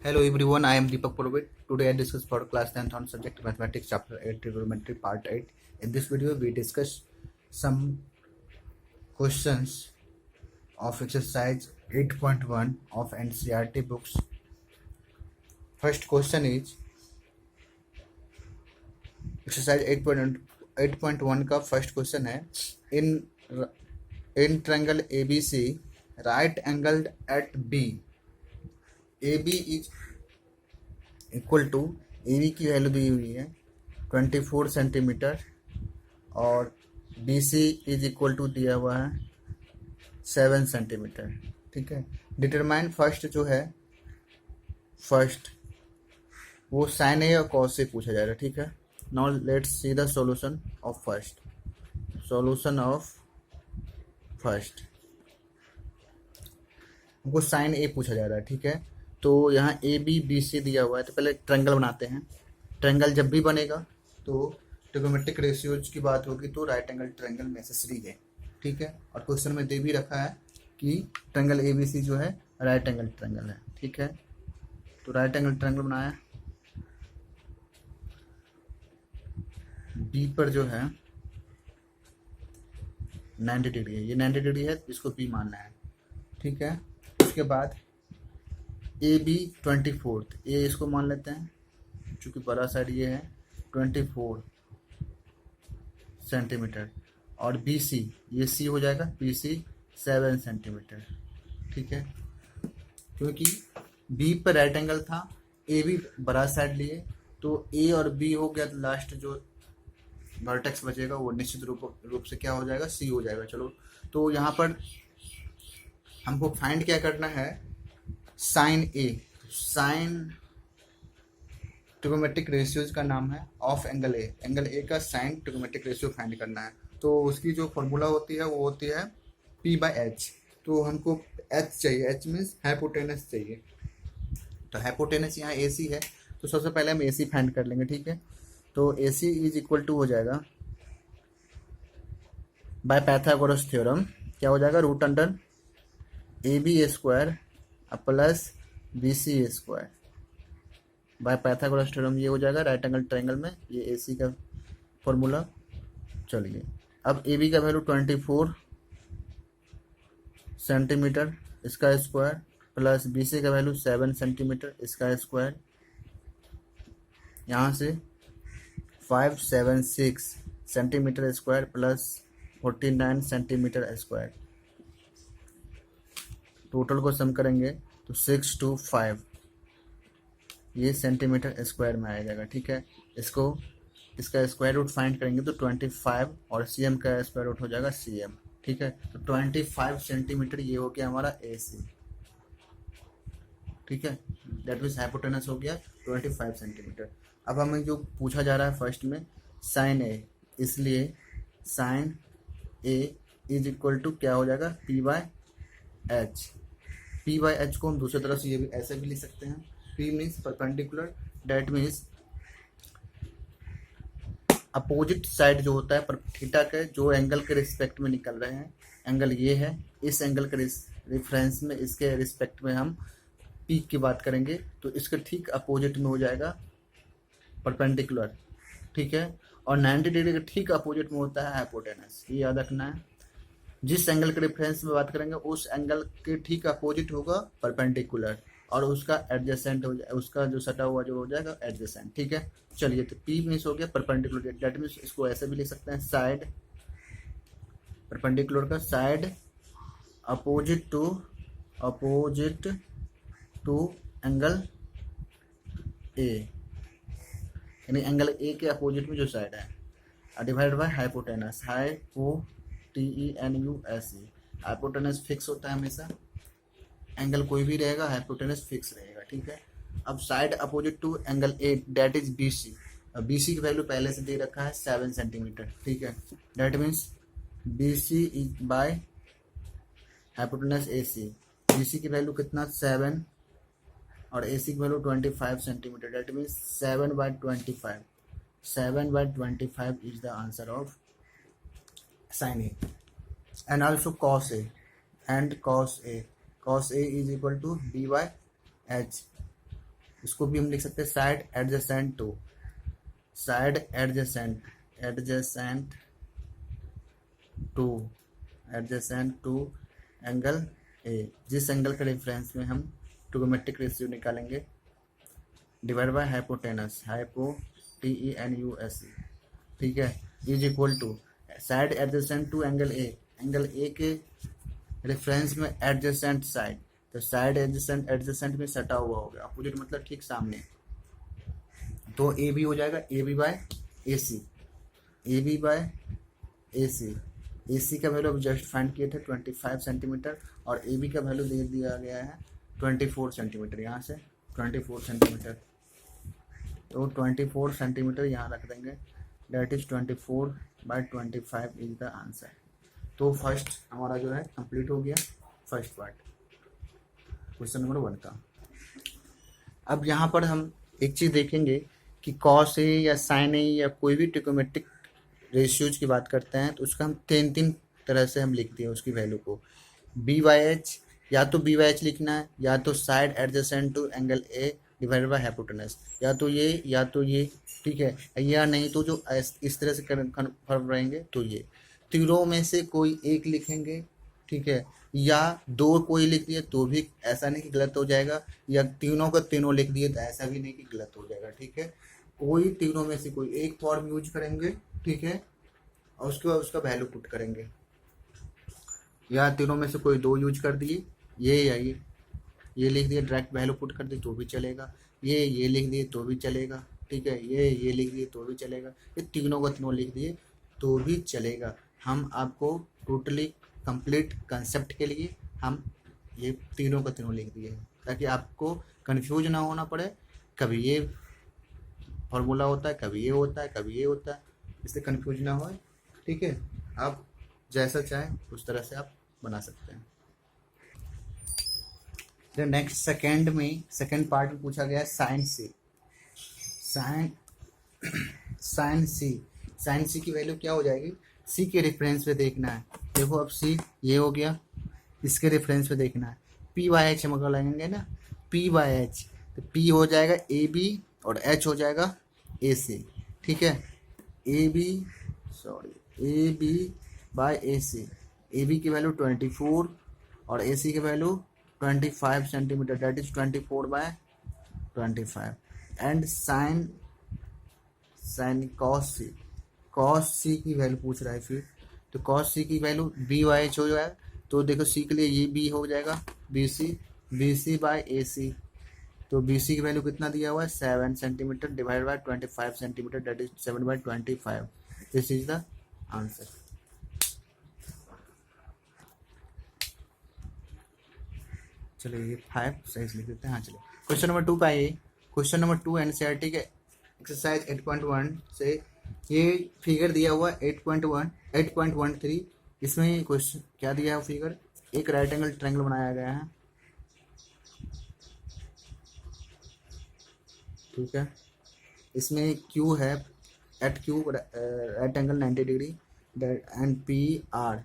Hello everyone, I am Deepak Purvit. Today I discuss for class 10th on subject mathematics chapter 8 trigonometry part 8. In this video we discuss some questions of exercise 8.1 of NCERT books. First question is exercise 8.1 का first question है in triangle ABC right angled at B AB is equal to A B की value दी हुई है 24 centimetre और B C is equal to दिया हुआ है 7 सेंटीमीटर। ठीक है, डिटरमाइन फर्स्ट जो है फर्स्ट वो साइन ए और कॉस से पूछा जाएगा। ठीक है, now let's see the solution of first. Solution of first हमको साइन ए पूछा जा रहा है। ठीक है, तो यहाँ ए बी बी सी दिया हुआ है, तो पहले ट्रायंगल बनाते हैं। ट्रायंगल जब भी बनेगा तो ट्रिगोनोमेट्रिक रेशियोज की बात होगी तो राइट एंगल ट्रायंगल नेसेसरी है। ठीक है, और क्वेश्चन में दे भी रखा है कि ट्रायंगल ए बी सी जो है राइट एंगल ट्रायंगल है। ठीक है, तो राइट एंगल ट्रायंगल बनाया, बी पर जो है 90 डिग्री है, ये 90 डिग्री है, इसको बी मानना है। ठीक है, उसके बाद ए बी 24, ए इसको मान लेते हैं चूँकि बड़ा साइड ये है 24 सेंटीमीटर, और बी सी ये सी हो जाएगा, बी सी 7 सेंटीमीटर। ठीक है, क्योंकि बी पर राइट एंगल था, ए भी बड़ा साइड लिए, तो ए और बी हो गया, तो लास्ट जो वर्टेक्स बचेगा वो निश्चित रूप से क्या हो जाएगा, सी हो जाएगा। चलो, तो यहाँ पर हमको फाइंड क्या करना है, साइन ए। साइन ट्रिगोनोमेट्रिक रेशियोज का नाम है ऑफ एंगल ए। एंगल ए का साइन ट्रिगोनोमेट्रिक रेशियो फाइंड करना है, तो उसकी जो फॉर्मूला होती है वो होती है पी बाई एच। तो हमको एच चाहिए, एच मीन्स हाइपोटेनस चाहिए। तो हाइपोटेनस यहाँ ए सी है, तो सबसे पहले हम ए सी फाइंड कर लेंगे। ठीक है, तो A C is equal to हो जाएगा बाय पाइथागोरस थ्योरम, क्या हो जाएगा, root under A B a square plus B C a square by Pythagoras theorem, ये हो जाएगा राइट एंगल ट्रायंगल में, ये ए सी का फॉर्मूला। चलिए, अब ए बी का वैल्यू 24 सेंटीमीटर इसका स्क्वायर प्लस बी सी का वैल्यू 7 सेंटीमीटर इसका स्क्वायर, यहाँ से 576 centimetre square plus 49 centimetre square, total को सम करेंगे तो 625 ये सेंटीमीटर स्क्वायर में आ जाएगा। ठीक है, इसका स्क्वायर रूट फाइंड करेंगे तो 25 और सी एम का स्क्वायर रूट हो जाएगा सी एम। ठीक है, तो 25 सेंटीमीटर ये हो गया हमारा ए सी। ठीक है, दैट मीन्स हाइपोटेनस हो गया 25 सेंटीमीटर। अब हमें जो पूछा जा रहा है फर्स्ट में साइन ए, इसलिए sine A is equal to क्या हो जाएगा, P by H. P by H को हम दूसरी तरफ से ये भी ऐसे भी लिख सकते हैं, P means perpendicular, that means opposite side जो होता है पर थीटा के जो एंगल के रिस्पेक्ट में निकल रहे हैं, एंगल ये है, इस एंगल के रिफरेंस में इसके रिस्पेक्ट में हम पी की बात करेंगे, तो इसके ठीक अपोजिट में हो जाएगा परपेंडिकुलर। ठीक है, और 90 डिग्री के ठीक अपोजिट में होता है हाइपोटेनस, ये याद रखना है। जिस एंगल के रेफरेंस में बात करेंगे उस एंगल के ठीक अपोजिट होगा परपेंडिकुलर, और उसका एडजेसेंट हो जाए, उसका जो सटा हुआ जो हो जाएगा एडजेसेंट। ठीक है, चलिए, तो पी मीन्स हो गया परपेंडिकुलर, डेट मीन्स इसको ऐसे भी लिख सकते हैं, साइड परपेंडिकुलर का side opposite to angle A, यानी एंगल ए के अपोजिट में जो साइड है, divide by hypotenuse, TENUS। Hypotenuse fix होता है हमेशा, एंगल कोई भी रहेगा हाइपोटेनस फिक्स रहेगा। ठीक है, अब side opposite to angle A that is B C. B C की वैल्यू पहले से दे रखा है 7 सेंटीमीटर। ठीक है, that means B C is by hypotenuse A C, B C की वैल्यू कितना 7 और ए सी की value 25 centimetre, that means 7/25, 7/25 is the answer of sin A, and also cos A, and cos A is equal to B by H, इसको भी हम लिख सकते हैं side adjacent to, side adjacent, adjacent to, adjacent to angle A, जिस angle के reference में हम ट्रिगोनोमेट्रिक रेशियो निकालेंगे, डिवाइड बाय हाइपोटेनस, HYPOTENUS, ठीक है, is equal to side adjacent to angle A, angle A के रेफरेंस में एडजेसेंट साइड, तो साइड एडजेसेंट, एडजेसेंट में सटा हुआ हो गया, अपोजिट मतलब ठीक सामने, तो ए बी हो जाएगा A B by A C, A B by A C, A C का वैल्यू अब जस्ट फाइंड किए थे 25 सेंटीमीटर, और ए बी का वैल्यू दे दिया गया है 24 सेंटीमीटर, यहाँ से 24 सेंटीमीटर, तो 24 सेंटीमीटर यहाँ रख देंगे, that is 24/25 is the answer. तो फर्स्ट हमारा जो है कंप्लीट हो गया फर्स्ट पार्ट क्वेश्चन नंबर 1 का। अब यहाँ पर हम एक चीज़ देखेंगे कि कॉस ए या साइन ए या कोई भी ट्रिगोनोमेट्रिक रेशियोज की बात करते हैं तो उसका हम तीन तरह से हम लिखते हैं उसकी वैल्यू को, BH, या तो BH लिखना है, या तो side adjacent to angle A divided by hypotenuse, या तो ये, ठीक है, या नहीं तो जो इस तरह से कन्फर्म रहेंगे तो ये तीनों में से कोई एक लिखेंगे, ठीक है, या दो कोई लिख दिए तो भी ऐसा नहीं कि गलत हो जाएगा, या तीनों का तीनों लिख दिए तो ऐसा भी नहीं कि गलत हो जाएगा, ठीक है, कोई तीनों में से कोई एक फॉर्म यूज करेंगे, ठीक है, और उसके बाद उसका वैल्यू पुट करेंगे, या तीनों में से कोई दो यूज कर दिए, ये या ये लिख दिए, डायरेक्ट वैल्यू पुट कर दिए तो भी चलेगा, ये लिख दिए तो भी चलेगा, ठीक है, ये लिख दिए तो भी चलेगा, ये तीनों का तीनों लिख दिए तो भी चलेगा। हम आपको टोटली कंप्लीट कंसेप्ट के लिए हम ये तीनों का तीनों लिख दिए ताकि आपको कंफ्यूज ना होना पड़े, कभी ये फॉर्मूला होता है, कभी ये होता है, कभी ये होता है, इससे कंफ्यूज ना हो, ठीक है, आप जैसा चाहें उस तरह से आप बना सकते हैं। नेक्स्ट सेकेंड पार्ट में पूछा गया है साइन सी, साइन सी की वैल्यू क्या हो जाएगी, सी के रेफरेंस पे देखना है, देखो अब सी ये हो गया, इसके रेफरेंस पे देखना है, PH हम अगर लगेंगे ना, PH, तो P हो जाएगा AB और H हो जाएगा AC, ठीक है, AB बाय AC, AB की वैल्यू 24 और AC की value 25 centimetre, that is 24/25, and sine cos C की वैल्यू पूछ रहा है फिर, तो कॉस सी की वैल्यू BH हो जाएगा, तो देखो सी के लिए ये B हो जाएगा BC बाय AC, तो BC की वैल्यू कितना दिया हुआ है 7 centimetre divide by 25 centimetre, that is 7/25, this is the answer. चलिए ये 5 सही लिख देते हैं। हाँ चलिए क्वेश्चन नंबर 2 पे आइए। क्वेश्चन नंबर 2 NCERT के एक्सरसाइज 8.1 से ये फिगर दिया हुआ 8.13, इसमें क्वेश्चन क्या दिया है फिगर, एक राइट एंगल ट्रायंगल बनाया गया है, ठीक है, इसमें Q है, at Q right angle 90 degree and PR,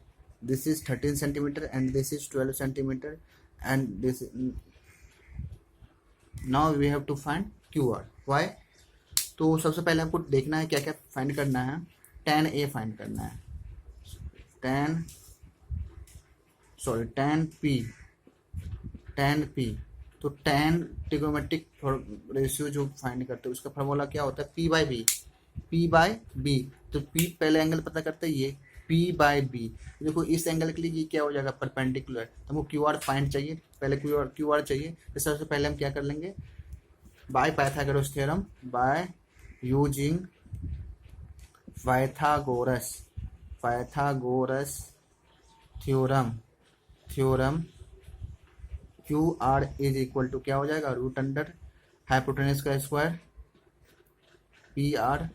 this is 13 centimetre and this is 12 centimetre and this, now we have to find QR, why, तो सबसे पहले आपको देखना है क्या क्या फाइंड करना है, tan A फाइंड करना है, tan P, तो tan ट्रिगोनोमेट्रिक रेशियो जो फाइंड करते हैं उसका फॉर्मूला क्या होता है, P बाय बी, तो P पहले एंगल पता करते हैं ये P बाय बी, देखो इस एंगल के लिए ये क्या हो जाएगा परपेंडिकुलर, तो हमको QR फाइंड चाहिए, पहले QR चाहिए, तो सबसे पहले हम क्या कर लेंगे, by Pythagoras theorem, by using Pythagoras theorem QR is equal to क्या हो जाएगा, रूट अंडर हाइपोटेनस का square PR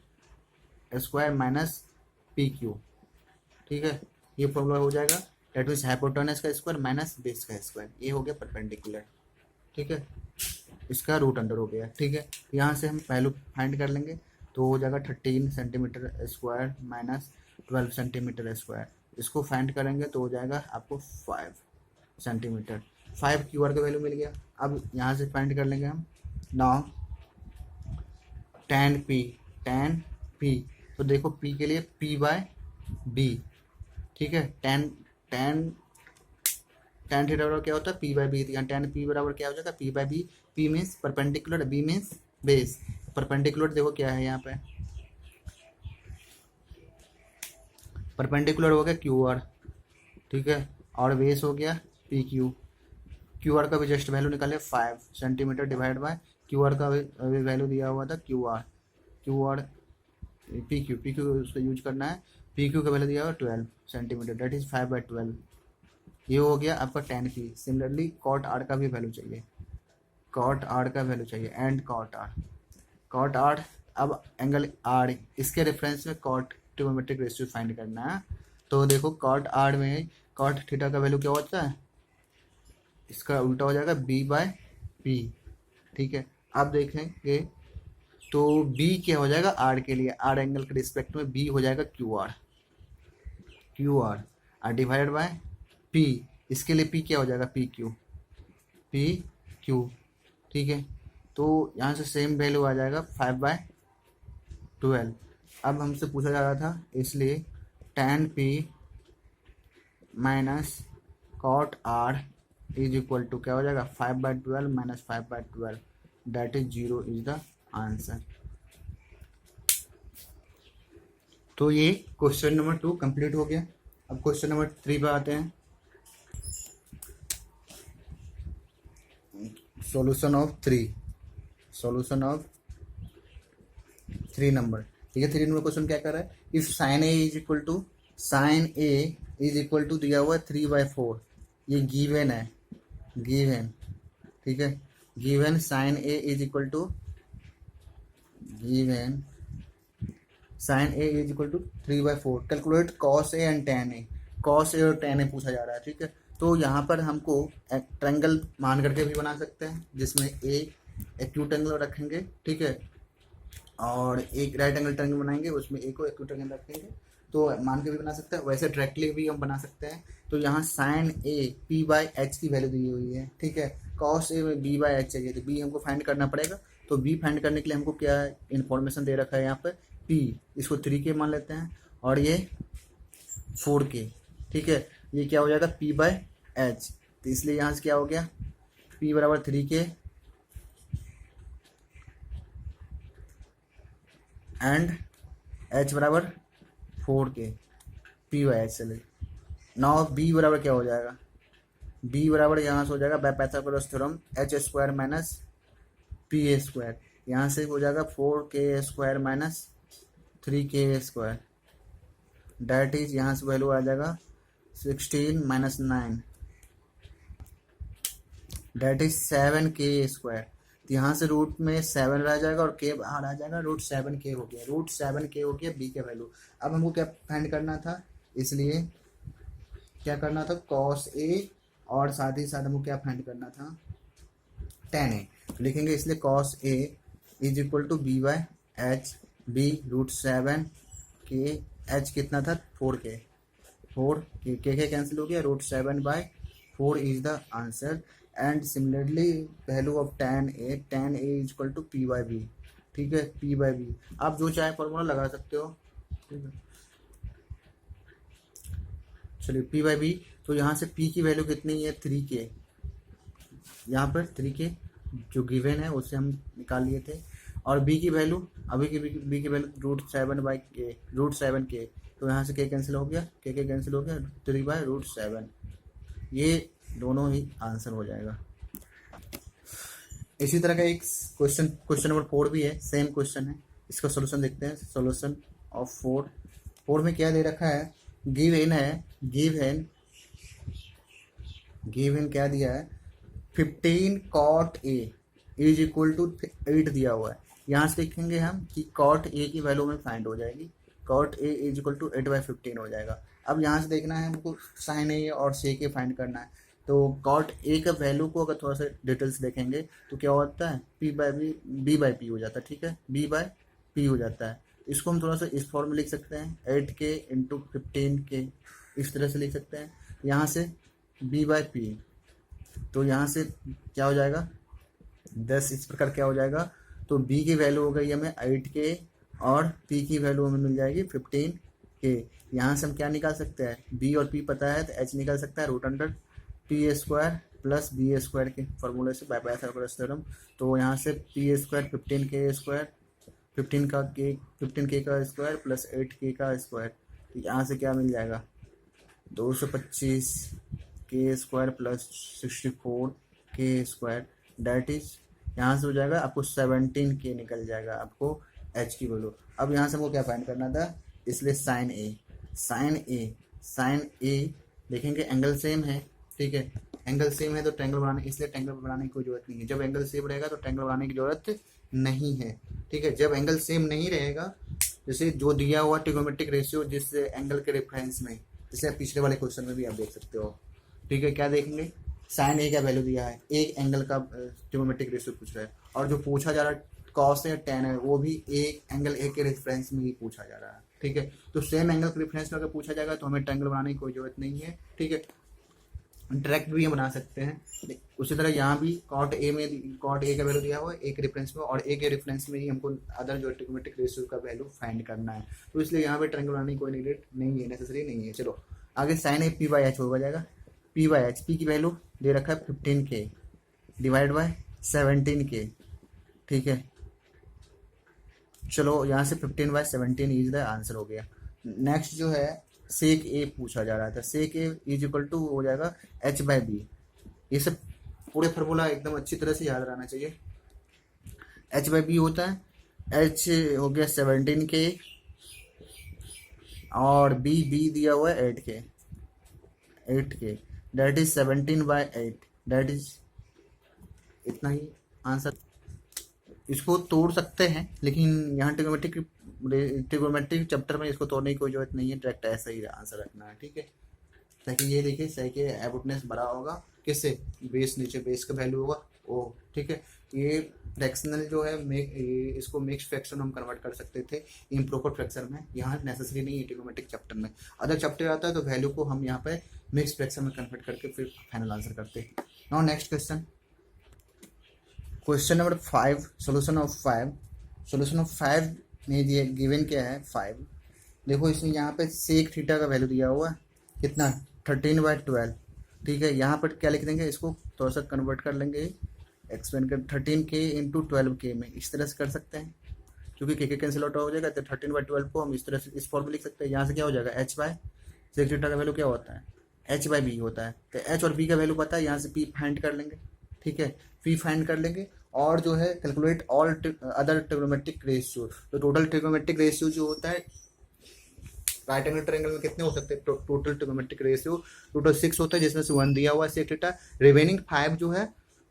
square minus PQ, ठीक है, ये फॉर्मूला हो जाएगा, डेट मीन्स हाइपोटेनस का स्क्वायर माइनस बेस का स्क्वायर, ये हो गया परपेंडिकुलर, ठीक है, इसका रूट अंडर हो गया, ठीक है, यहाँ से हम वैल्यू फाइंड कर लेंगे, तो हो जाएगा 13 centimetre square minus 12 centimetre square, इसको फाइंड करेंगे तो हो जाएगा आपको 5 सेंटीमीटर, 5 QR का वैल्यू मिल गया। अब यहाँ से फाइंड कर लेंगे हम, नाउ टेन पी। तो देखो पी के लिए पी बाय बी, ठीक है। टेन टेन टेन थीटा बराबर क्या होता है, पी बाय बी। यहाँ टेन पी बराबर क्या हो जाएगा, P by B. P means perpendicular, B means base. Perpendicular देखो क्या है यहाँ पे, परपेंडिकुलर हो गया क्यू आर, ठीक है, और बेस हो गया पी क्यू। क्यू आर का भी जस्ट वैल्यू निकाले 5 centimetre divide by Q R का भी वैल्यू दिया हुआ था क्यू आर पी क्यू उसका यूज करना है। पी क्यू का वैल्यू दिया हुआ 12 सेंटीमीटर, दैट इज 5/12। ये हो गया आपका tan P. Similarly cot R का भी वैल्यू चाहिए, कॉट आर का वैल्यू चाहिए एंड कॉट आर। अब एंगल आर, इसके रेफरेंस में कॉट ट्रिग्नोमेट्रिक रेशियो फाइंड करना है। तो देखो कॉट आर में कॉट थीटा का वैल्यू क्या होता है, इसका उल्टा हो जाएगा बी बाय पी, ठीक है। अब देखेंगे तो बी क्या हो जाएगा आर के लिए, आर एंगल के रिस्पेक्ट में बी हो जाएगा Q R divided by P. इसके लिए पी क्या हो जाएगा, पी क्यू, ठीक है। तो यहाँ से सेम वैल्यू आ जाएगा 5/12। अब हमसे पूछा जा रहा था इसलिए tan P minus cot R is equal to क्या हो जाएगा, 5/12 minus 5/12, that is 0 is the answer. तो ये क्वेश्चन नंबर 2 कंप्लीट हो गया। अब क्वेश्चन नंबर 3 पे आते हैं। सॉल्यूशन ऑफ 3 नंबर, ठीक है। 3 नंबर क्वेश्चन क्या कर रहा है, if sine A is equal to दिया हुआ है 3/4। ये गिवन है, ठीक है। Given sine A is equal to 3/4। Calculate cos A and tan A. Cos A और टेन ए पूछा जा रहा है, ठीक है। तो यहाँ पर हमको ट्रायंगल मान करके भी बना सकते हैं, जिसमें ए एक्यूट एंगल रखेंगे, ठीक है, और एक राइट एंगल ट्रायंगल बनाएंगे, उसमें ए को एक्यूट एंगल रखेंगे, तो मान के भी बना सकते हैं। वैसे डायरेक्टली भी हम बना सकते हैं। तो यहाँ sine A P by H की वैल्यू दी हुई है, ठीक है। कॉस ए में बी बाय एच चाहिए, तो बी हमको फाइंड करना पड़ेगा। तो बी फाइंड करने के लिए हमको क्या इन्फॉर्मेशन दे रखा है यहाँ पर, पी, इसको 3K मान लेते हैं, और ये 4K, ठीक है। ये क्या हो जाएगा, पी बाय एच। तो इसलिए यहाँ से क्या हो गया, पी बराबर 3K एंड एच बराबर 4K, पी बाय एच। चलिए नाउ बी बराबर क्या हो जाएगा, बी बराबर यहाँ से हो जाएगा by Pythagoras theorem h² minus PA²। यहाँ से हो जाएगा 4K² minus 3K², that is यहाँ से वैल्यू आ जाएगा 16 माइनस 9, डैट इज 7K²। तो यहाँ से रूट में 7 रह जाएगा और K बाहर आ जाएगा, √7K हो गया, √7K हो गया बी का वैल्यू। अब हमको क्या फाइंड करना था, इसलिए क्या करना था, कॉस ए, और साथ ही साथ हमको क्या फाइंड करना था, टेन ए। तो लिखेंगे इसलिए cos A is equal to B by H, B √7K, H कितना था 4K, के कैंसिल हो गया, √7/4 is the answer. And similarly value of tan A is equal to P by B, ठीक है, पी बाय बी। आप जो चाहे formula लगा सकते हो, ठीक है। चलिए पी बाय बी, तो यहाँ से पी की वैल्यू कितनी है 3K, यहाँ पर 3K जो गिवन है उससे हम निकाल लिए थे, और बी की वैल्यू अभी की बी की वैल्यू √7K, तो यहाँ से K कैंसिल हो गया, K कैंसिल हो गया, 3/√7, ये दोनों ही आंसर हो जाएगा। इसी तरह का एक क्वेश्चन नंबर 4 भी है, सेम क्वेश्चन है। इसका सोल्यूशन देखते हैं। सोल्यूशन ऑफ 4 में क्या दे रखा है, गिवन क्या दिया है, 15 cot A is equal to 8 दिया हुआ है। यहाँ से देखेंगे हम कि कॉट ए की वैल्यू में फाइंड हो जाएगी, cot A is equal to 8/15 हो जाएगा। अब यहाँ से देखना है हमको साइन ए और सेक ए फाइंड करना है। तो कॉट ए का वैल्यू को अगर थोड़ा सा डिटेल्स देखेंगे तो क्या होता है, बी बाय पी हो जाता है, ठीक है, बी बाय पी हो जाता है। इसको हम थोड़ा सा इस फॉर्म में लिख सकते हैं, 8K इंटू 15K, इस तरह से लिख सकते हैं। यहाँ से बी बाय पी, तो यहाँ से क्या हो जाएगा 10, इस प्रकार क्या हो जाएगा तो बी की वैल्यू हो गई हमें 8K और पी की वैल्यू हमें मिल जाएगी 15K। यहाँ से हम क्या निकाल सकते हैं, बी और पी पता है तो एच निकाल सकता है root under P square plus B square के फॉर्मूले से बाय पाइथागोरस थ्योरम। तो यहाँ से P square 15K square 15K का स्क्वायर प्लस 8K का स्क्वायर, तो यहाँ से क्या मिल जाएगा 225K square plus 64K square, that is यहाँ से हो जाएगा आपको 17K निकल जाएगा आपको एच की वैल्यू। अब यहाँ से हमको क्या फाइंड करना था, इसलिए साइन ए देखेंगे एंगल सेम है, ठीक है, एंगल सेम है तो ट्रायंगल बनाने, इसलिए ट्रायंगल बनाने की कोई जरूरत नहीं है। जब एंगल सेम रहेगा तो ट्रायंगल बनाने की जरूरत नहीं है, ठीक है। जब एंगल सेम नहीं रहेगा, जैसे जो दिया हुआ ट्रिगोनोमेट्रिक रेशियो जिस एंगल के रेफरेंस में, जैसे पिछले वाले क्वेश्चन में भी आप देख सकते हो, ठीक है। क्या देखेंगे, साइन ए का वैल्यू दिया है, एक एंगल का ट्रिगोनोमेट्रिक रेशियो पूछ रहा है, और जो पूछा जा रहा है कॉस है टेन है, वो भी एक एंगल ए के रेफरेंस में ही पूछा जा रहा है, ठीक है। तो सेम एंगल के रेफरेंस में अगर पूछा जाएगा तो हमें ट्रायंगल बनाने की कोई जरूरत नहीं है, ठीक है। डायरेक्ट भी हम बना सकते हैं। उसी तरह यहाँ भी कॉट ए का वैल्यू दिया हुआ है एक रेफरेंस में, और ए के रेफरेंस में ही हमको अदर जो ट्रिगोनोमेट्रिक रेशियो का वैल्यू फाइंड करना है, तो इसलिए यहाँ पे ट्रायंगल बनाने की कोई नीडेड नहीं है, नेसेसरी नहीं है। चलो आगे sine A P by H हो जाएगा, पी बाई एच, पी की वैल्यू दे रखा है 15K डिवाइड बाय 17K, ठीक है। चलो यहाँ से 15/17 इज द आंसर हो गया। नेक्स्ट जो है सेक ए पूछा जा रहा था, सेक ए इज इक्वल टू हो जाएगा h/b। ये सब पूरे फार्मूला एकदम अच्छी तरह से याद रहना चाहिए। h/b होता है, h हो गया 17K और बी दिया हुआ है 8K, that is 17/8, that is इतना ही आंसर। इसको तोड़ सकते हैं लेकिन यहाँ ट्रिगोनोमेट्रिक चैप्टर में इसको तोड़ने की कोई जरूरत नहीं है, डायरेक्ट ऐसा ही आंसर रखना है, ठीक है। ताकि ये देखिए सही के एबोटनेस बड़ा होगा किससे, बेस नीचे बेस का वैल्यू होगा ओ, ठीक है। ये फ्रैक्शनल जो है इसको मिक्स फ्रैक्शन हम कन्वर्ट कर सकते थे इम्प्रॉपर फ्रैक्शन में, यहाँ नेसेसरी नहीं है ट्रिगोनोमेट्रिक चैप्टर में। अदर चैप्टर आता है तो वैल्यू को हम यहाँ पे मिक्स फ्रैक्शन में कन्वर्ट करके फिर फाइनल आंसर करते हैं। Now next question number 5, solution of 5 में दिए गिवन क्या है 5। देखो इसमें यहाँ पे सेक थीटा का वैल्यू दिया हुआ है कितना 13/12, ठीक है। यहाँ पर क्या लिख देंगे, इसको थोड़ा सा कन्वर्ट कर लेंगे, एक्सपेंड कर 13K इंटू 12K में, इस तरह से कर सकते हैं, क्योंकि के कैंसिल आउट हो जाएगा तो 13/12 को हम इस तरह से इस फॉर्म में लिख सकते हैं। यहाँ से क्या हो जाएगा सेक थीटा का वैल्यू क्या होता है h/b होता है, तो h और b का वैल्यू पता है, यहाँ से p फाइंड कर लेंगे, ठीक है, p फाइंड कर लेंगे। और जो है calculate all other trigonometric ratio, तो टोटल ट्रिगोनोमेट्रिक रेशियो जो होता है राइट एंगल ट्रायंगल में कितने हो सकते हैं, टोटल ट्रिगोनोमेट्रिक रेशियो टोटल 6 होता है, जिसमें से 1 दिया हुआ है सेक थीटा, रिमेनिंग 5 जो है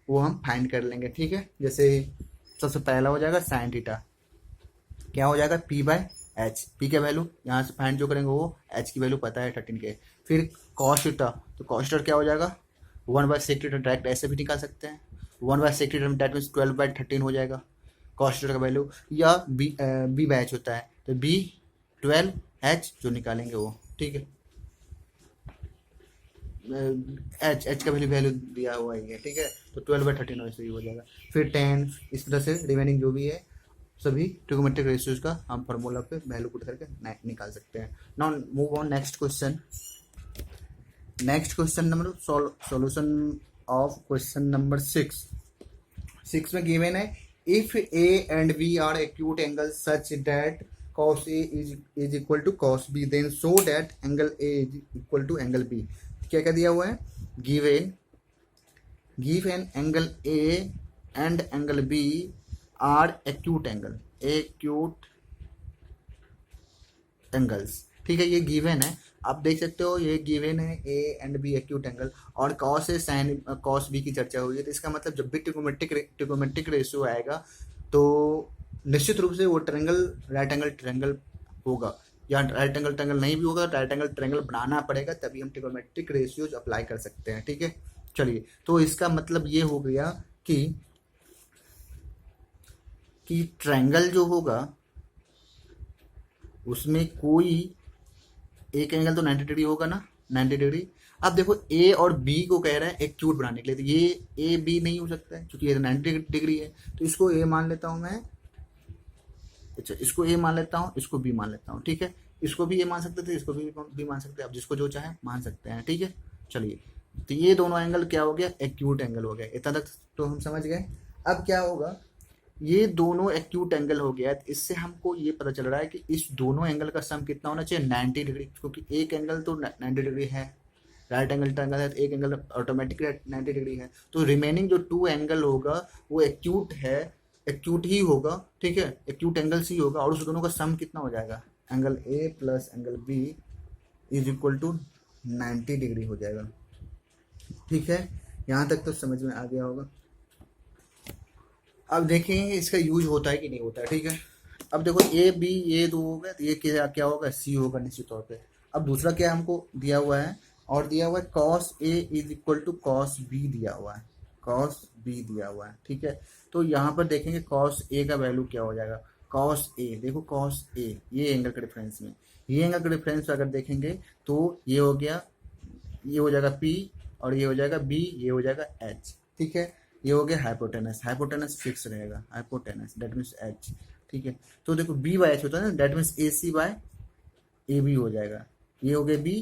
वो हम फाइंड कर लेंगे, ठीक है। जैसे सबसे पहला हो जाएगा साइन थीटा, क्या हो जाएगा p/h, p का वैल्यू यहाँ से फाइंड जो करेंगे वो h की वैल्यू पता है 13K। फिर कॉस थीटा, तो कॉस थीटा क्या हो जाएगा 1/सेक थीटा, डायरेक्ट ऐसे भी निकाल सकते हैं, 1/सेक थीटा दैट मीन्स 12/13 हो जाएगा कॉस थीटा का वैल्यू, या b/h होता है तो b/12h जो निकालेंगे वो, ठीक है। h का वैल्यू दिया हुआ ही है, ठीक है, तो 12/13 वैसे ही हो जाएगा। फिर 10, इस तरह से रिमेनिंग जो भी है सभी ट्रिगोनोमेट्रिक रेशियोज का हम फार्मूला पे वैल्यू पुट करके निकाल सकते हैं। Now move on next question number solution of question number 6 में गिवन है if a and b are acute angle such that cos a is equal to cos b then show that angle a is equal to angle b। क्या क्या दिया हुआ है, give an angle a and angle b are acute angles, ठीक है। ये given है, आप देख सकते हो ये गिवन है a and b acute angle, और cos a sin cos b की चर्चा हुई है, तो इसका मतलब जब भी ट्रिगोनोमेट्रिक रेशियो आएगा तो निश्चित रूप से वो ट्रायंगल राइट एंगल ट्रायंगल होगा, या राइट एंगल ट्रायंगल नहीं भी होगा, राइट एंगल ट्रायंगल बनाना पड़ेगा तभी हम ट्रिगोनोमेट्रिक रेशियोज अप्लाई कर सकते हैं, ठीक है। चलिए, तो इसका मतलब ये हो गया कि ट्रायंगल जो होगा उसमें कोई एक एंगल तो 90 डिग्री होगा ना, 90 डिग्री, अब देखो ए और बी को कह रहे हैं एक्यूट बनाने के लिए, तो ये ए बी नहीं हो सकता है क्योंकि ये 90 डिग्री है, तो इसको ए मान लेता हूँ मैं। अच्छा, इसको ए मान लेता हूँ, इसको बी मान लेता हूँ, ठीक है। इसको भी ए मान सकते थे, इसको भी मान सकते हैं, अब जिसको जो चाहे मान सकते हैं, ठीक है। चलिए, तो ये दोनों एंगल क्या हो गया, एक्यूट एंगल हो गया। इतना तक तो हम समझ गए। अब क्या होगा, ये दोनों एक्यूट एंगल हो गया, तो इससे हमको ये पता चल रहा है कि इस दोनों एंगल का सम कितना होना चाहिए, 90 डिग्री, क्योंकि एक एंगल तो 90 डिग्री है, राइट एंगल ट्रायंगल है, तो एक एंगल ऑटोमेटिक 90 डिग्री है, तो रिमेनिंग जो 2 एंगल होगा वो एक्यूट है, एक्यूट ही होगा, ठीक है, एक्यूट एंगल्स ही होगा, और उस दोनों का सम कितना हो जाएगा, angle A plus angle B is equal to 90 degree हो जाएगा, ठीक है। यहाँ तक तो समझ में आ गया होगा। अब देखेंगे इसका यूज होता है कि नहीं होता है, ठीक है। अब देखो ए बी ये दो हो गए, तो ये क्या क्या होगा, सी होगा निश्चित तौर पे। अब दूसरा क्या हमको दिया हुआ है, और दिया हुआ है cos A is equal to cos B दिया हुआ है, कॉस बी दिया हुआ है, ठीक है। तो यहाँ पर देखेंगे कॉस ए का वैल्यू क्या हो जाएगा, कॉस ए, देखो कॉस ए ये एंगल के डिफरेंस में, ये एंगल के डिफरेंस अगर देखेंगे तो ये हो गया, ये हो जाएगा पी, और ये हो जाएगा बी, ये हो जाएगा एच, ठीक है। ये हो गया हाइपोटेनस, हाइपोटेनस फिक्स रहेगा, हाइपोटेनस दैट मीन्स एच, ठीक है। तो देखो बी बाय एच होता है ना, that means A C by A B हो जाएगा। ये हो गया बी,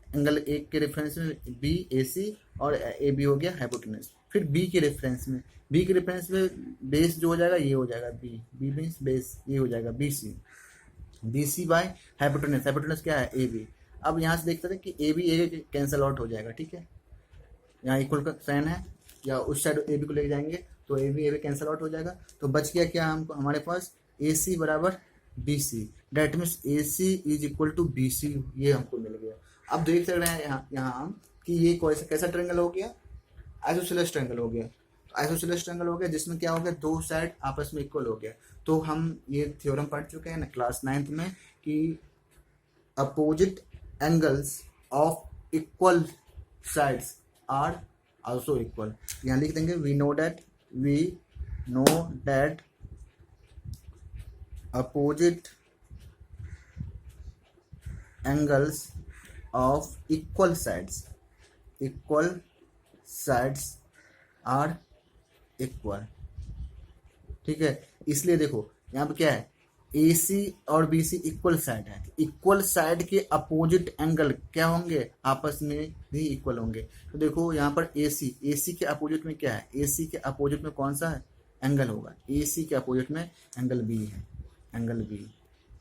एंगल एक के रेफरेंस में बी ए सी, और ए बी हो गया हाइपोटेनस। फिर बी के रेफरेंस में, बी के रेफरेंस में बेस जो हो जाएगा ये हो जाएगा बी, बी मीन्स बेस, ये हो जाएगा B C, B C by hypotenuse, hypotenuse क्या है ए बी। अब यहाँ से देखते हैं कि A B A cancel out हो जाएगा, ठीक है। यहाँ इक्वल का साइन है, या उस साइड ए बी को लेके जाएंगे तो ए बी कैंसिल आउट हो जाएगा, तो बच गया क्या हमको, हमारे पास ए सी बराबर B C, that means A C is equal to B C, ये हमको मिल गया। अब देख रहे हैं यहाँ हम कि ये कैसा कैसा ट्रायंगल हो गया, आइसोसेलेस ट्रायंगल हो गया, आइसोसेलेस ट्रायंगल हो गया जिसमें क्या हो गया, दो साइड आपस में इक्वल हो गया। तो हम ये थ्योरम पढ़ चुके हैं ना क्लास 9th में कि opposite angles of equal sides are also equal। यहाँ लिख देंगे we know that opposite angles of equal sides are equal, ठीक है। इसलिए देखो यहाँ पे क्या है, ए सी और बी सी इक्वल साइड है, इक्वल साइड के अपोजिट एंगल क्या होंगे, आपस में भी इक्वल होंगे। तो देखो यहाँ पर ए सी के अपोजिट में क्या है, ए सी के अपोजिट में कौन सा है एंगल होगा, ए सी के अपोजिट में एंगल बी है, एंगल बी।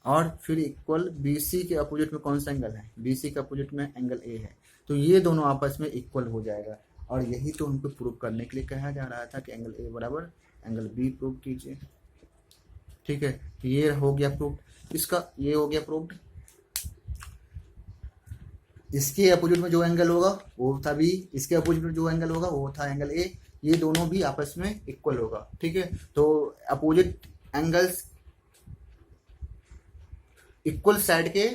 और फिर इक्वल बी सी के अपोजिट में कौन सा एंगल है, बी सी के अपोजिट में एंगल ए है। तो ये दोनों आपस में इक्वल हो जाएगा, और यही तो हमको प्रूव करने के लिए कहा जा रहा था कि एंगल ए बराबर एंगल बी प्रूव कीजिए, ठीक है। ये हो गया प्रूव्ड, इसका ये हो गया प्रूव्ड। इसके अपोजिट में जो एंगल होगा वो था बी, इसके अपोजिट में जो एंगल होगा वो था एंगल ए, ये दोनों भी आपस में इक्वल होगा, ठीक है। तो अपोजिट एंगल्स इक्वल साइड के,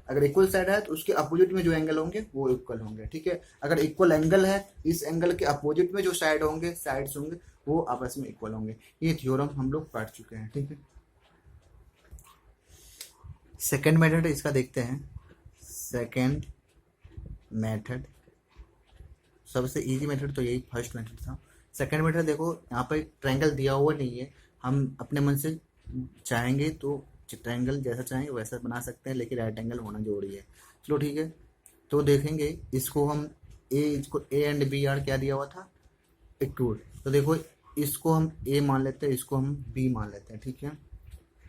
अगर इक्वल साइड है तो उसके अपोजिट में जो एंगल होंगे वो इक्वल होंगे, ठीक है। अगर इक्वल एंगल है, इस एंगल के अपोजिट में जो साइड होंगे, साइड्स होंगे, वो आपस में इक्वल होंगे। ये थ्योरम हम लोग पढ़ चुके हैं, ठीक है। सेकेंड मेथड इसका देखते हैं। सेकेंड मेथड सबसे इजी मेथड तो यही फर्स्ट मेथड था। सेकेंड मेथड देखो, यहाँ पर ट्रायंगल दिया हुआ नहीं है, हम अपने मन से चाहेंगे तो ट्रायंगल जैसा चाहेंगे वैसा बना सकते हैं, लेकिन राइट एंगल होना जरूरी है। चलो ठीक है, तो देखेंगे इसको हम इसको ए एंड बी आर क्या दिया हुआ था, इक्वल। तो देखो इसको हम ए मान लेते हैं, इसको हम बी मान लेते हैं, ठीक है।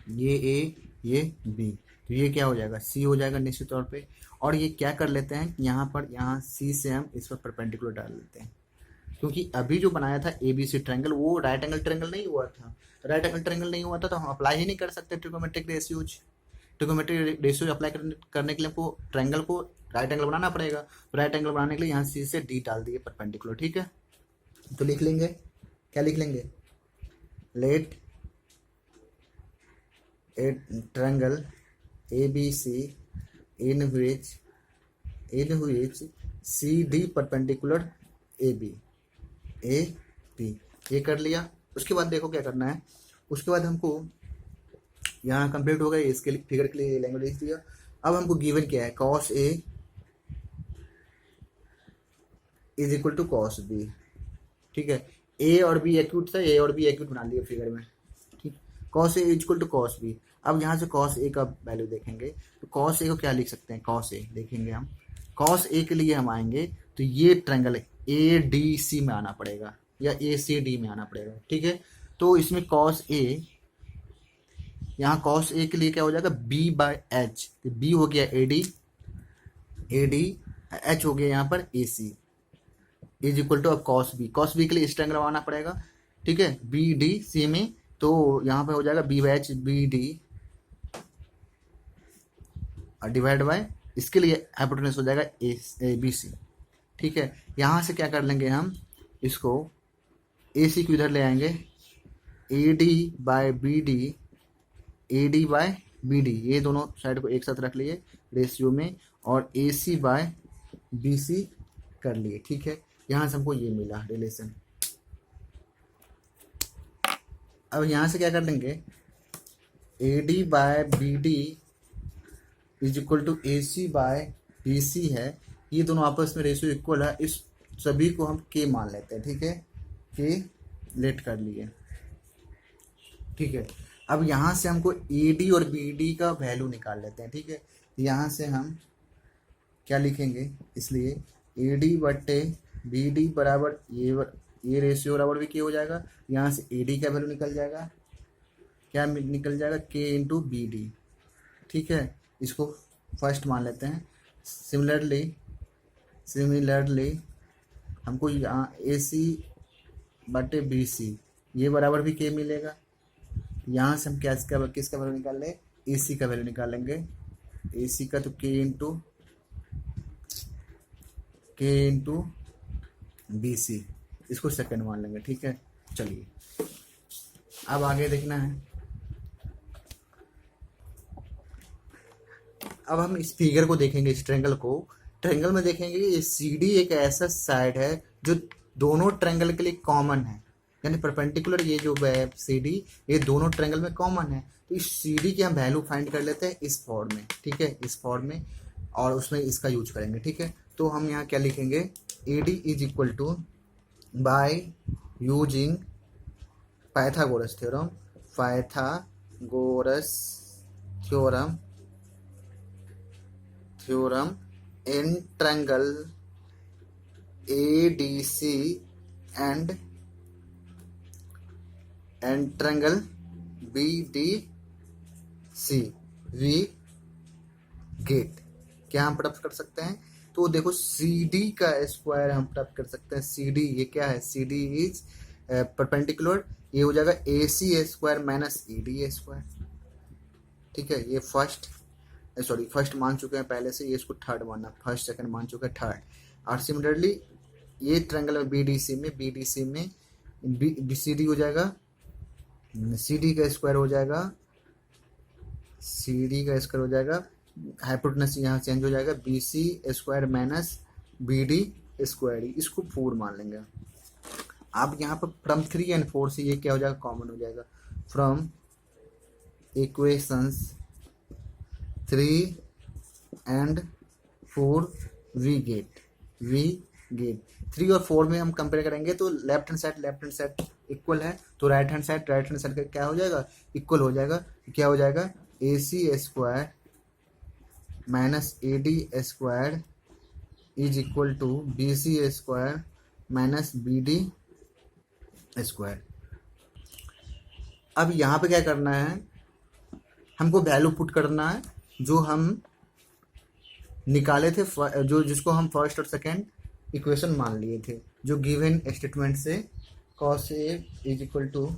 ये ए ये बी, तो ये क्या हो जाएगा, सी हो जाएगा निश्चित तौर पे। और ये क्या कर लेते हैं, यहाँ पर यहाँ सी से हम इस पर परपेंडिकुलर डाल लेते हैं, क्योंकि अभी जो बनाया था ए बी सी ट्रायंगल वो राइट एंगल ट्रायंगल नहीं हुआ था, राइट एंगल ट्रायंगल नहीं हुआ था, तो हम अप्लाई ही नहीं कर सकते trigonometric ratios. Trigonometric ratios apply करने के लिए हमको ट्रायंगल को राइट एंगल बनाना पड़ेगा। तो राइट एंगल बनाने के लिए यहाँ सी से डी डाल दिए परपेंडिकुलर, ठीक है। तो लिख लेंगे, क्या लिख लेंगे, let a triangle ABC in which CD perpendicular AB ये कर लिया। उसके बाद देखो क्या करना है, उसके बाद हमको यहाँ कंप्लीट हो गया, इसके लिए फिगर के लिए लैंग्वेज लिख दिया। अब हमको गिवन क्या है, cos A is equal to cos B. ठीक है, ए और बी एक्यूट था, ए और बी एक्यूट बना लिया फिगर में। ठीक, cos A is equal to cos B. अब यहाँ से कॉस ए का वैल्यू देखेंगे तो कॉस ए को क्या लिख सकते हैं, कॉस ए देखेंगे हम, कॉस ए के लिए हम आएंगे तो ये ट्रायंगल ए डी सी में आना पड़ेगा या ए सी डी में आना पड़ेगा। ठीक है, तो इसमें कॉस ए, यहाँ कॉस ए के लिए क्या हो जाएगा, बी बाय एच, तो बी हो गया ए डी, एच हो गया यहाँ पर ए सी, इज इक्वल टू अब कॉस बी, कॉस बी के लिए इस ट्रायंगल आना पड़ेगा। ठीक है, बी डी सी में, तो यहाँ पे हो जाएगा B by H B D divide by, इसके लिए हाइपोटेन्यूज हो जाएगा ए बी सी। ठीक है, यहाँ से क्या कर लेंगे हम, इसको ए सी को इधर ले आएंगे, A D by B D, A D by B D, ये दोनों साइड को एक साथ रख लिए रेशियो में, और ए सी बाय बी सी कर लिए। ठीक है, यहाँ से हमको ये मिला रिलेशन। अब यहाँ से क्या कर लेंगे, A D by B D is equal to A C by B C है, ये दोनों आपस में रेशियो इक्वल है, इस सभी को हम के मान लेते हैं। ठीक है, के लेट कर लिए। ठीक है, अब यहाँ से हमको ए डी और बी डी का वैल्यू निकाल लेते हैं। ठीक है, यहाँ से हम क्या लिखेंगे, इसलिए ए डी बटे बी डी बराबर ये रेशियो बराबर भी के हो जाएगा, यहाँ से ए डी का वैल्यू निकल जाएगा, क्या निकल जाएगा, के इंटू बी डी। ठीक है, इसको फर्स्ट मान लेते हैं। सिमिलरली हमको यहाँ ए सी बटे बी सी ये बराबर भी के मिलेगा, यहाँ से हम किसका वैल्यू निकाल लें, ए सी का वैल्यू निकाल लेंगे, ए सी का, तो के इंटू बी सी, इसको सेकंड मान लेंगे। ठीक है, चलिए अब आगे देखना है। अब हम इस फिगर को देखेंगे, इस ट्रायंगल को, ट्रायंगल में देखेंगे ये सी डी एक ऐसा साइड है जो दोनों ट्रायंगल के लिए कॉमन है, यानी परपेंडिकुलर ये जो है सी डी, ये दोनों ट्रायंगल में कॉमन है। तो इस सी डी की हम वैल्यू फाइंड कर लेते हैं इस फॉर्म में। ठीक है, इस फॉर्म में, और उसमें इसका यूज करेंगे। ठीक है, तो हम यहाँ क्या लिखेंगे, A D is equal to by using Pythagoras theorem in triangle ADC and triangle BDC we get क्या हम प्राप्त कर सकते हैं, तो देखो CD का स्क्वायर हम प्राप्त कर सकते हैं। CD ये क्या है, CD इज परपेंडिकुलर, ये हो जाएगा AC square minus ED square. ठीक है, ये फर्स्ट मान चुके हैं पहले से, ये इसको थर्ड मानना, फर्स्ट सेकंड मान चुके हैं, थर्ड। और सिमिलरली ये ट्रायंगल में BDC में BCD हो जाएगा, CD का स्क्वायर हो जाएगा, हाइपोटेनस यहाँ चेंज हो जाएगा, BC square minus BD square, इसको 4 मान लेंगे। अब यहाँ पर फ्रॉम 3 and 4 से ये क्या हो जाएगा, कॉमन हो जाएगा, from equations 3 and 4 we get 3 और 4 में हम कंपेयर करेंगे तो लेफ्ट हैंड साइड इक्वल है, तो राइट हैंड साइड का क्या हो जाएगा, इक्वल हो जाएगा। क्या हो जाएगा, AC square minus AD square is equal to BC square minus BD square. अब यहाँ पे क्या करना है, हमको वैल्यू पुट करना है जो हम निकाले थे, जिसको हम फर्स्ट और सेकंड इक्वेशन मान लिए थे, जो गिवन स्टेटमेंट से cos A is equal to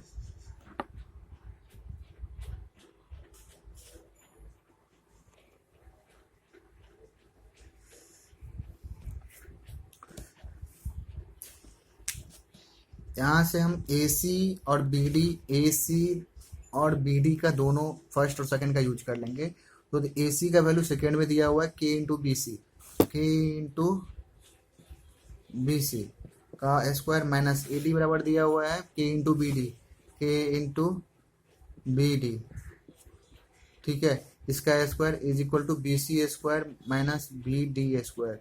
यहाँ से हम AC और BD का दोनों फर्स्ट और सेकंड का यूज कर लेंगे। तो AC का वैल्यू सेकंड में दिया हुआ है K इंटू बी सी का स्क्वायर माइनस AD बराबर दिया हुआ है K इंटू बी डी। ठीक है, इसका square is equal to BC square minus BD square.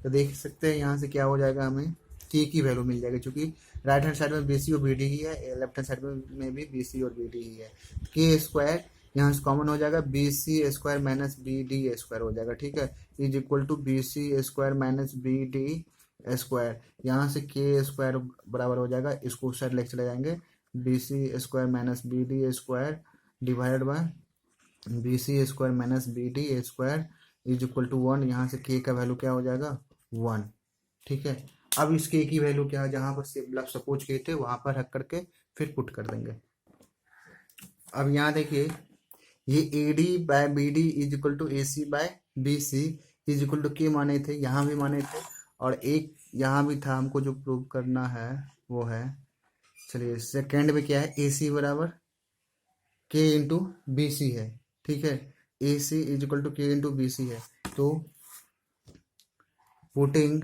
तो देख सकते हैं यहाँ से क्या हो जाएगा, हमें के की वैल्यू मिल जाएगी, क्योंकि राइट हैंड साइड में बी सी और बी डी ही है, लेफ्ट हैंड साइड में भी बी सी और बी डी ही है। के स्क्वायर यहाँ से कॉमन हो जाएगा, B C square minus B D square हो जाएगा, ठीक है, is equal to B C square minus B D square. यहाँ से के स्क्वायर बराबर हो जाएगा, इसको उस साइड लेके चले जाएंगे, B C square minus B D square divided by B C square minus B D square is equal to 1। यहाँ से के का वैल्यू क्या हो जाएगा 1, ठीक है। अब इस के की वैल्यू क्या है, जहाँ पर सपोज किए थे वहां पर रख करके फिर पुट कर देंगे। अब यहाँ देखिए ये A D by B D is equal to A C by B C is equal to k माने थे, यहाँ भी माने थे, और एक यहाँ भी था, हमको जो प्रूव करना है वो है, चलिए सेकेंड में क्या है, ए सी बराबर के इंटू बी सी है, ठीक है, A C is equal to k into B C है। तो putting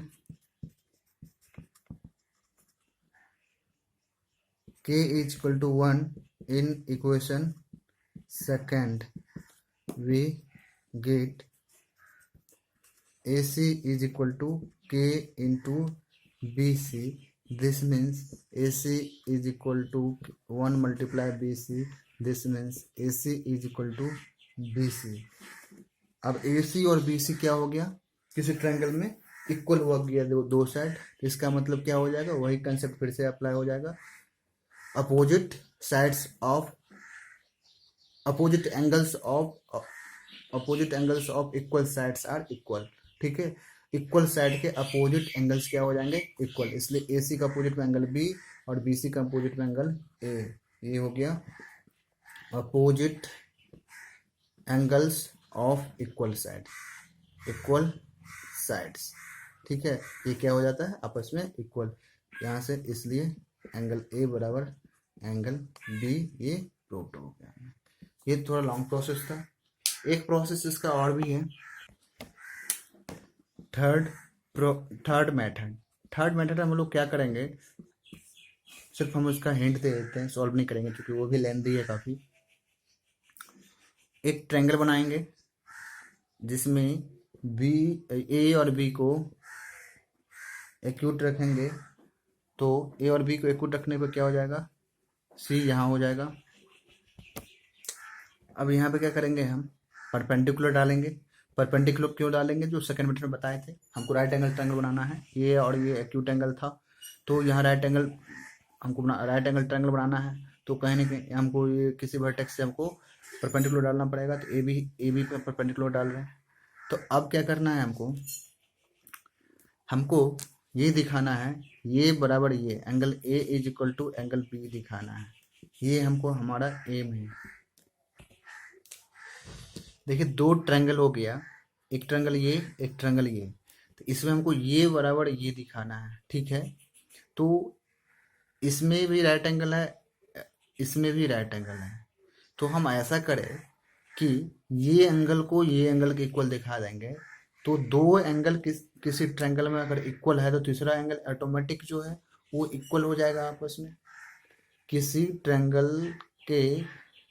k is equal to 1 in equation second we get AC is equal to K into BC. This means AC is equal to 1 multiply BC. This means AC is equal to BC. अब AC और BC क्या हो गया, किसी triangle में equal हो गया दो साइड, तो इसका मतलब क्या हो जाएगा, वही कंसेप्ट फिर से अप्लाई हो जाएगा, opposite sides of opposite angles of equal sides are equal, ठीक है, इक्वल साइड के अपोजिट एंगल्स क्या हो जाएंगे इक्वल, इसलिए ए सी का अपोजिट में एंगल बी और बी सी का अपोजिट में एंगल ए, ये हो गया opposite angles of equal sides, ठीक है, ये क्या हो जाता है आपस में इक्वल यहाँ से, इसलिए एंगल ए बराबर एंगल बी, ये प्रूव्ड हो गया। ये थोड़ा लॉन्ग प्रोसेस था। एक प्रोसेस इसका और भी है, थर्ड मेथड हम लोग क्या करेंगे, सिर्फ हम उसका हिंट दे देते हैं, सॉल्व नहीं करेंगे क्योंकि वो भी लेंथी है काफ़ी। एक ट्रायंगल बनाएंगे जिसमें बी ए और बी को एक्यूट रखेंगे, तो ए और बी को एक्यूट रखने पर क्या हो जाएगा, सी यहाँ हो जाएगा। अब यहाँ पे क्या करेंगे, हम परपेंडिकुलर डालेंगे। परपेंडिकुलर क्यों डालेंगे, जो सेकंड मेथड में बताए थे, हमको राइट एंगल ट्रायंगल बनाना है, ये और ये एक्यूट एंगल था, तो यहाँ राइट एंगल ट्रायंगल बनाना है, तो कहीं ना कहीं हमको ये किसी वर्टेक्स से हमको परपेंडिकुलर डालना पड़ेगा, तो ए बी पे परपेंडिकुलर डाल रहे हैं। तो अब क्या करना है, हमको ये दिखाना है, ये बराबर ये angle A is equal to angle B दिखाना है, ये हमको हमारा एम है। देखिए दो ट्रायंगल हो गया, एक ट्रायंगल ये, एक ट्रायंगल ये, तो इसमें हमको ये बराबर ये दिखाना है, ठीक है। तो इसमें भी राइट एंगल है, इसमें भी राइट एंगल है, तो हम ऐसा करें कि ये एंगल को ये एंगल के इक्वल दिखा देंगे, तो दो एंगल किसी ट्रायंगल में अगर इक्वल है तो तीसरा एंगल ऑटोमेटिक जो है वो इक्वल हो जाएगा आपस में। किसी ट्रायंगल के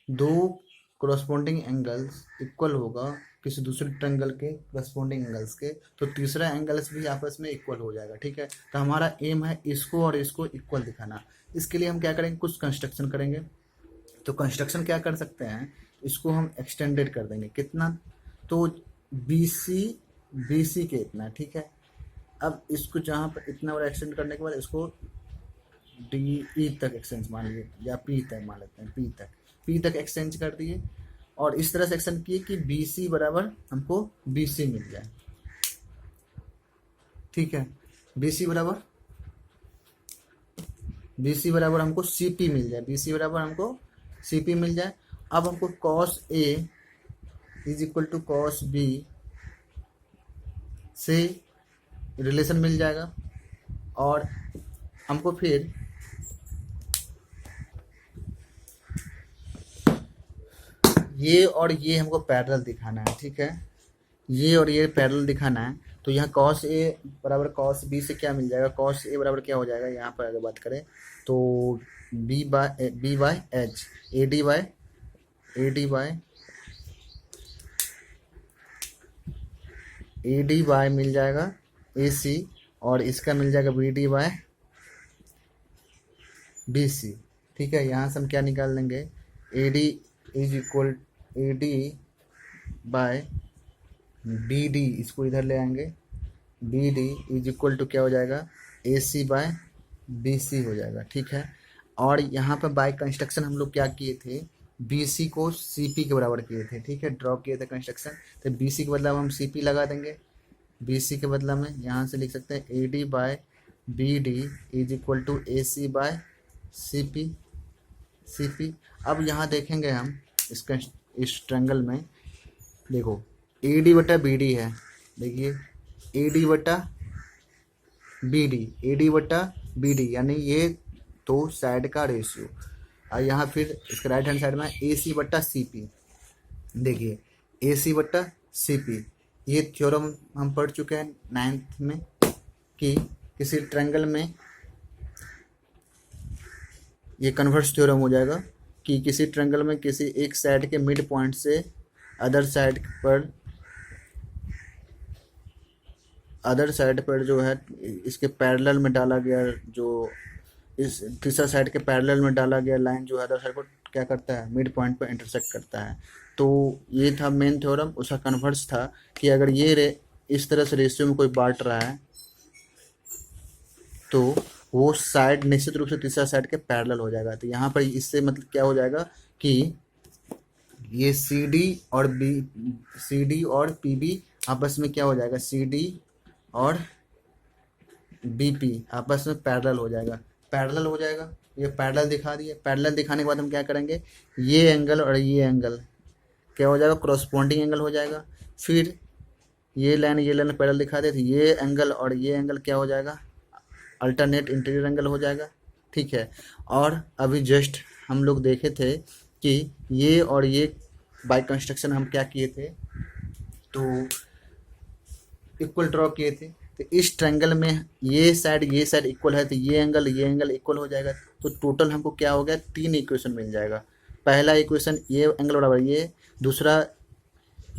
दो कोरस्पोंडिंग एंगल्स इक्वल होगा किसी दूसरे ट्रायंगल के कोरस्पोंडिंग एंगल्स के, तो तीसरा एंगल्स भी आपस में इक्वल हो जाएगा, ठीक है। तो हमारा एम है इसको और इसको इक्वल दिखाना। इसके लिए हम क्या करेंगे, कुछ कंस्ट्रक्शन करेंगे। तो कंस्ट्रक्शन क्या कर सकते हैं, इसको हम एक्सटेंडेड कर देंगे, कितना, तो बी सी के इतना, ठीक है। अब इसको जहाँ पर इतना बड़ा एक्सटेंड करने के बाद इसको डी ई तक एक्सटेंड मान लीजिए, या पी तक मान लेते हैं, पी तक एक्सटेंड कर दिए, और इस तरह से एक्सटेंड किए कि बी सी बराबर हमको बी सी मिल जाए, ठीक है। बी सी बराबर हमको सी पी मिल जाए, बी सी बराबर हमको सी पी मिल जाए। अब हमको cos A is equal to cos B से रिलेशन मिल जाएगा, और हमको फिर ये और ये हमको पैरेलल दिखाना है, ठीक है, ये और ये पैरेलल दिखाना है। तो यहाँ कॉस ए बराबर कॉस बी से क्या मिल जाएगा, कॉस ए बराबर क्या हो जाएगा, यहाँ पर अगर बात करें तो B by H, A D by मिल जाएगा ए सी, और इसका मिल जाएगा B D by B C. ठीक है, यहाँ से हम क्या निकाल लेंगे, A D is equal A D by B D, इसको इधर ले आएंगे, B D is equal to क्या हो जाएगा, ए सी बाय बी सी हो जाएगा। ठीक है, और यहाँ पर बाय कंस्ट्रक्शन हम लोग क्या किए थे, बी सी को सी पी के बराबर किए थे। ठीक है, ड्रॉ किए थे कंस्ट्रक्शन, तो बी सी के बदला हम सी पी लगा देंगे। बी सी के बदला में यहाँ से लिख सकते हैं A D by B D is equal to A C by C P, C P. अब यहाँ देखेंगे हम इसका, इस ट्रायंगल में देखो ए डी बटा बी डी है, देखिए ए डी बटा बी डी, ए डी बटा बी डी, यानी ये दो साइड का रेशियो। और यहाँ फिर इसके राइट हैंड साइड में ए सी बट्टा सी पी, देखिए ए सी बट्टा सी पी। ये थ्योरम हम पढ़ चुके हैं 9th में कि किसी ट्रायंगल में ये कन्वर्स थ्योरम हो जाएगा कि किसी ट्रायंगल में किसी एक साइड के मिड पॉइंट से अदर साइड पर जो है इसके पैरेलल में डाला गया, जो इस तीसरा साइड के पैरेलल में डाला गया लाइन जो है अदर साइड को क्या करता है, मिड पॉइंट पर इंटरसेक्ट करता है। तो ये था मेन थ्योरम, उसका कन्वर्स था कि अगर ये इस तरह से रेशियो में कोई बांट रहा है तो वो साइड निश्चित रूप से तीसरा साइड के पैरेलल हो जाएगा। तो यहाँ पर इससे मतलब क्या हो जाएगा कि ये सी डी और पी बी आपस में क्या हो जाएगा, सी डी और बी पी आपस में पैरेलल हो जाएगा, पैरेलल हो जाएगा। ये पैरेलल दिखा दिए, पैरेलल दिखाने के बाद हम क्या करेंगे, ये एंगल और ये एंगल क्या हो जाएगा, करस्पॉन्डिंग एंगल हो जाएगा। फिर ये लाइन पैरेलल दिखा दे तो ये एंगल और ये एंगल क्या हो जाएगा, अल्टरनेट इंटीरियर एंगल हो जाएगा। ठीक है, और अभी जस्ट हम लोग देखे थे कि ये और ये बाय कंस्ट्रक्शन हम क्या किए थे, तो इक्वल ड्रॉ किए थे। तो इस ट्रायंगल में ये साइड इक्वल है, तो ये एंगल इक्वल हो जाएगा। तो टोटल हमको क्या हो गया, 3 इक्वेशन मिल जाएगा। पहला इक्वेशन ये एंगल बराबर ये, दूसरा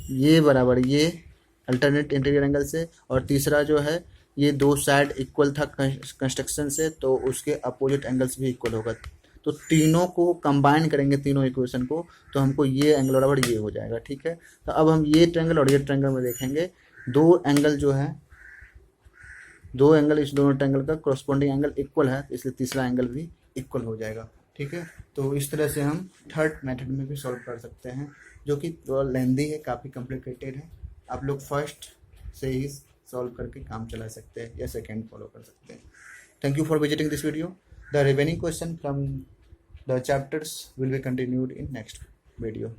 ये बराबर ये अल्टरनेट इंटीरियर एंगल से, और तीसरा जो है ये दो साइड इक्वल था कंस्ट्रक्शन से तो उसके अपोजिट एंगल्स भी इक्वल होगा। तो तीनों को कंबाइन करेंगे, तीनों इक्वेशन को, तो हमको ये एंगल बराबर ये हो जाएगा। ठीक है, तो अब हम ये ट्रायंगल और ये ट्रायंगल में देखेंगे, दो एंगल जो है, दो एंगल इस दोनों ट्रायंगल का करस्पॉन्डिंग एंगल इक्वल है, इसलिए तीसरा एंगल भी इक्वल हो जाएगा। ठीक है, तो इस तरह से हम थर्ड मेथड में भी सॉल्व कर सकते हैं, जो कि थोड़ा लेंदी है, काफ़ी कॉम्प्लिकेटेड है। आप लोग फर्स्ट से ही सॉल्व करके काम चला सकते हैं या सेकेंड फॉलो कर सकते हैं। Thank you for visiting this video. The remaining question from the chapters will be continued in next video.